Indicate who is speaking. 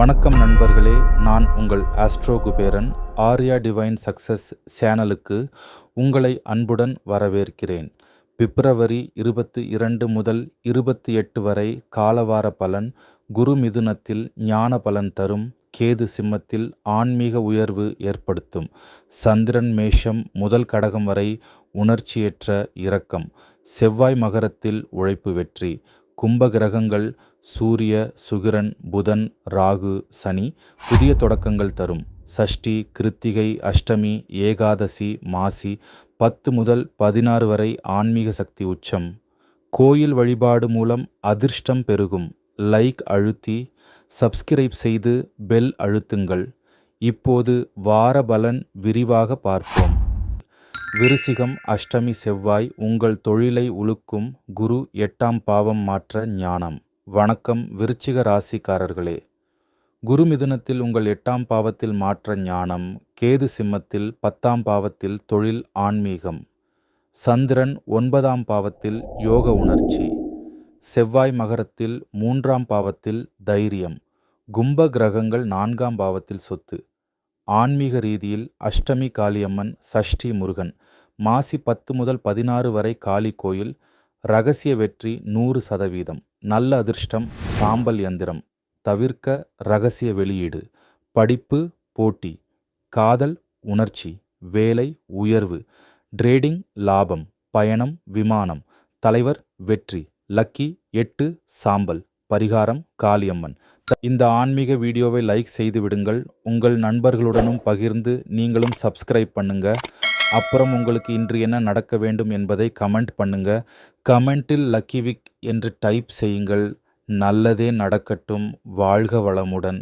Speaker 1: வணக்கம் நண்பர்களே, நான் உங்கள் astro Kuberan. Arya divine success சேனலுக்கு உங்களை அன்புடன் வரவேற்கிறேன். பிப்ரவரி 22 முதல் 28 வரை காலவார பலன். குரு மிதுனத்தில் ஞான பலன் தரும். கேது சிம்மத்தில் ஆன்மீக உயர்வு ஏற்படுத்தும். சந்திரன் மேஷம் முதல் கடகம் வரை உணர்ச்சியற்ற இரக்கம். செவ்வாய் மகரத்தில் உழைப்பு வெற்றி. கும்ப கிரகங்கள் சூரிய, சுக்கிரன், புதன், ராகு, சனி புதிய தொடக்கங்கள் தரும். சஷ்டி, கிருத்திகை, அஷ்டமி, ஏகாதசி, மாசி 10 முதல் 16 வரை ஆன்மீக சக்தி உச்சம். கோயில் வழிபாடு மூலம் அதிர்ஷ்டம் பெருகும். லைக் அழுத்தி சப்ஸ்கிரைப் செய்து பெல் அழுத்துங்கள். இப்போது வார பலன் விரிவாக பார்ப்போம். விருச்சிகம் அஷ்டமி செவ்வாய் உங்கள் தொழிலை உலுக்கும். குரு 8ஆம் பாவம் மாற்ற ஞானம். வணக்கம் விருச்சிக ராசிக்காரர்களே. குரு மிதுனத்தில் உங்கள் 8ஆம் பாவத்தில் மாற்ற ஞானம். கேது சிம்மத்தில் 10ஆம் பாவத்தில் தொழில் ஆன்மீகம். சந்திரன் 9ஆம் பாவத்தில் யோக உணர்ச்சி. செவ்வாய் மகரத்தில் 3ஆம் பாவத்தில் தைரியம். கும்ப கிரகங்கள் 4ஆம் பாவத்தில் சொத்து. ஆன்மீக ரீதியில் அஷ்டமி காளியம்மன், சஷ்டி முருகன். மாசி 10 முதல் 16 வரை காளி கோயில். ரகசிய வெற்றி 100%. நல்ல அதிர்ஷ்டம் சாம்பல் யந்திரம். தவிர்க்க ரகசிய வெளியீடு. படிப்பு போட்டி. காதல் உணர்ச்சி. வேலை உயர்வு. ட்ரேடிங் லாபம். பயணம் விமானம். தலைவர் வெற்றி. லக்கி 8 சாம்பல். பரிகாரம் காளியம்மன். இந்த ஆன்மீக வீடியோவை லைக் செய்து விடுங்கள். உங்கள் நண்பர்களுடனும் பகிர்ந்து நீங்களும் சப்ஸ்கிரைப் பண்ணுங்க. அப்புறம் உங்களுக்கு இன்று என்ன நடக்க வேண்டும் என்பதை கமெண்ட் பண்ணுங்க. கமெண்டில் லக்கி விக் என்று டைப் செய்யுங்கள். நல்லதே நடக்கட்டும். வாழ்க வளமுடன்.